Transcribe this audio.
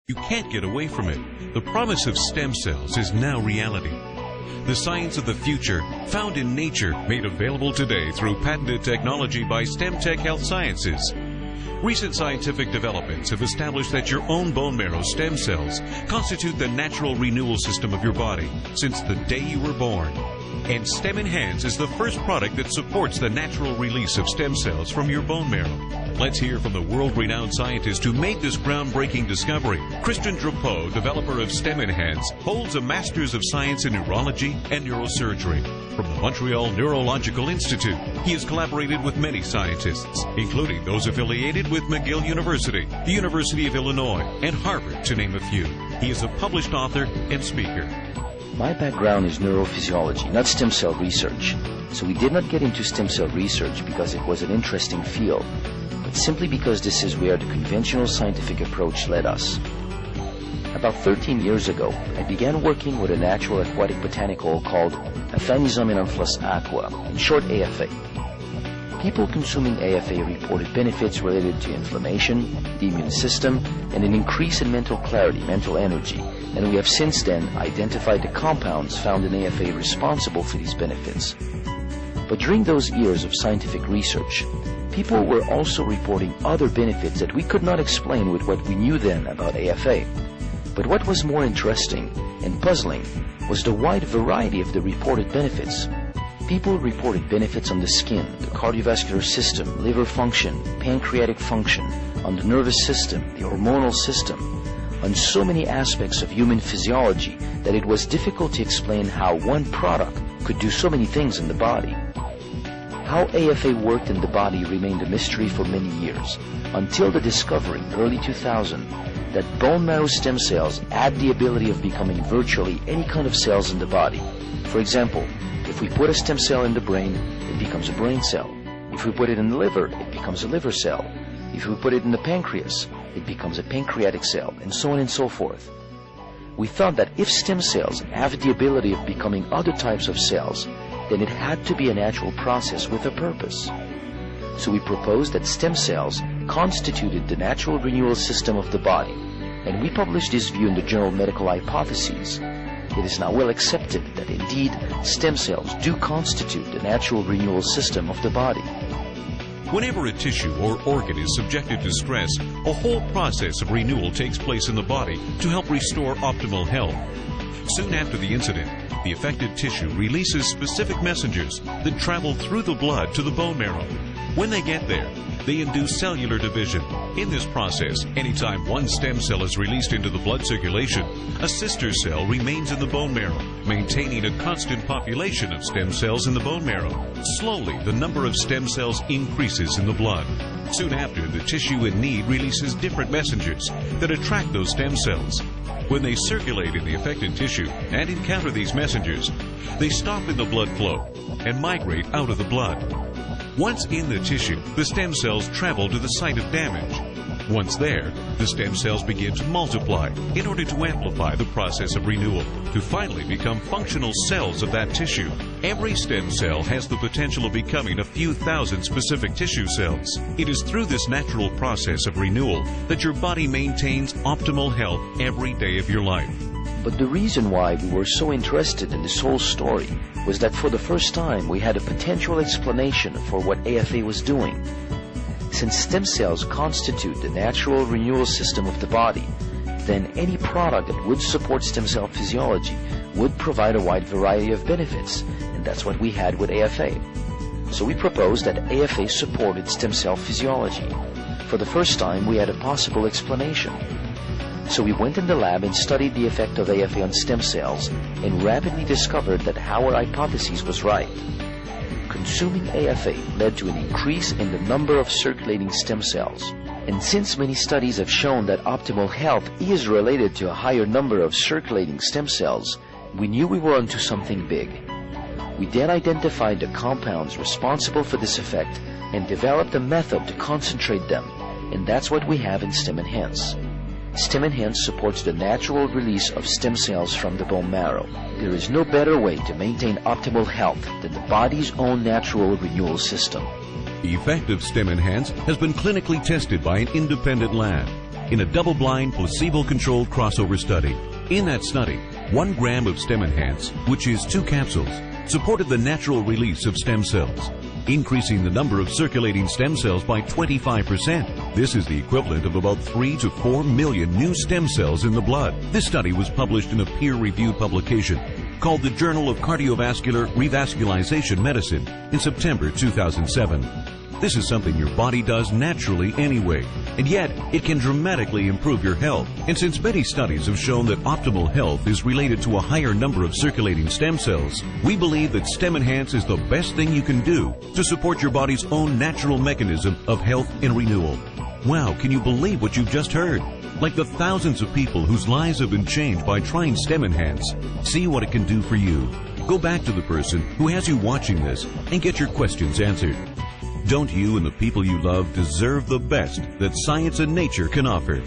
You can't get away from it. The promise of stem cells is now reality. The science of the future, found in nature, made available today through patented technology by Stemtech Health Sciences. Recent scientific developments have established that your own bone marrow stem cells constitute the natural renewal system of your body since the day you were born. And Stemtech is the first product that supports the natural release of stem cells from your bone marrow. Let's hear from the world-renowned scientist who made this groundbreaking discovery. Christian Drapeau, developer of Stemtech, holds a Master's of Science in Neurology and Neurosurgery from the Montreal Neurological Institute. He has collaborated with many scientists, including those affiliated with McGill University, the University of Illinois, and Harvard, to name a few. He is a published author and speaker. My background is neurophysiology, not stem cell research. So we did not get into stem cell research because it was an interesting field, but simply because this is where the conventional scientific approach led us. About 13 years ago, I began working with a natural aquatic botanical called Aphanizomenanthus aqua, in short AFA. People consuming AFA reported benefits related to inflammation, the immune system, and an increase in mental clarity, mental energy, and we have since then identified the compounds found in AFA responsible for these benefits. But during those years of scientific research, people were also reporting other benefits that we could not explain with what we knew then about AFA. But what was more interesting and puzzling was the wide variety of the reported benefits. People reported benefits on the skin, the cardiovascular system, liver function, pancreatic function, on the nervous system, the hormonal system, on so many aspects of human physiology that it was difficult to explain how one product could do so many things in the body. How AFA worked in the body remained a mystery for many years, until the discovery, early 2000, that bone marrow stem cells had the ability of becoming virtually any kind of cells in the body. For example, if we put a stem cell in the brain, it becomes a brain cell. If we put it in the liver, it becomes a liver cell. If we put it in the pancreas, it becomes a pancreatic cell, and so on and so forth. We thought that if stem cells have the ability of becoming other types of cells, then it had to be a natural process with a purpose. So we proposed that stem cells constituted the natural renewal system of the body, and we published this view in the journal Medical Hypotheses. It is now well accepted that indeed stem cells do constitute the natural renewal system of the body. Whenever a tissue or organ is subjected to stress, a whole process of renewal takes place in the body to help restore optimal health. Soon after the incident, the affected tissue releases specific messengers that travel through the blood to the bone marrow. When they get there, they induce cellular division. In this process, anytime one stem cell is released into the blood circulation, a sister cell remains in the bone marrow, maintaining a constant population of stem cells in the bone marrow. Slowly, the number of stem cells increases in the blood. Soon after, the tissue in need releases different messengers that attract those stem cells. When they circulate in the affected tissue and encounter these messengers, they stop in the blood flow and migrate out of the blood. Once in the tissue, the stem cells travel to the site of damage. Once there, the stem cells begin to multiply in order to amplify the process of renewal, to finally become functional cells of that tissue. Every stem cell has the potential of becoming a few thousand specific tissue cells. It is through this natural process of renewal that your body maintains optimal health every day of your life. But the reason why we were so interested in this whole story was that for the first time we had a potential explanation for what AFA was doing. Since stem cells constitute the natural renewal system of the body, then any product that would support stem cell physiology would provide a wide variety of benefits, and that's what we had with AFA. So we proposed that AFA supported stem cell physiology. For the first time, we had a possible explanation. So we went in the lab and studied the effect of AFA on stem cells and rapidly discovered that our hypothesis was right. Consuming AFA led to an increase in the number of circulating stem cells. And since many studies have shown that optimal health is related to a higher number of circulating stem cells, we knew we were onto something big. We then identified the compounds responsible for this effect and developed a method to concentrate them, and that's what we have in Stemtech. Stemtech supports the natural release of stem cells from the bone marrow. There is no better way to maintain optimal health than the body's own natural renewal system. The effect of Stemtech has been clinically tested by an independent lab. in a double-blind, placebo-controlled crossover study. In that study, 1 gram of Stem Enhance, which is 2 capsules, supported the natural release of stem cells, increasing the number of circulating stem cells by 25%. This is the equivalent of about 3 to 4 million new stem cells in the blood. This study was published in a peer-reviewed publication called the Journal of Cardiovascular Revascularization Medicine in September 2007. This is something your body does naturally anyway, and yet it can dramatically improve your health. And since many studies have shown that optimal health is related to a higher number of circulating stem cells, we believe that Stem Enhance is the best thing you can do to support your body's own natural mechanism of health and renewal. Wow, can you believe what you've just heard? Like the thousands of people whose lives have been changed by trying Stem Enhance. See what it can do for you. Go back to the person who has you watching this and get your questions answered. Don't you and the people you love deserve the best that science and nature can offer?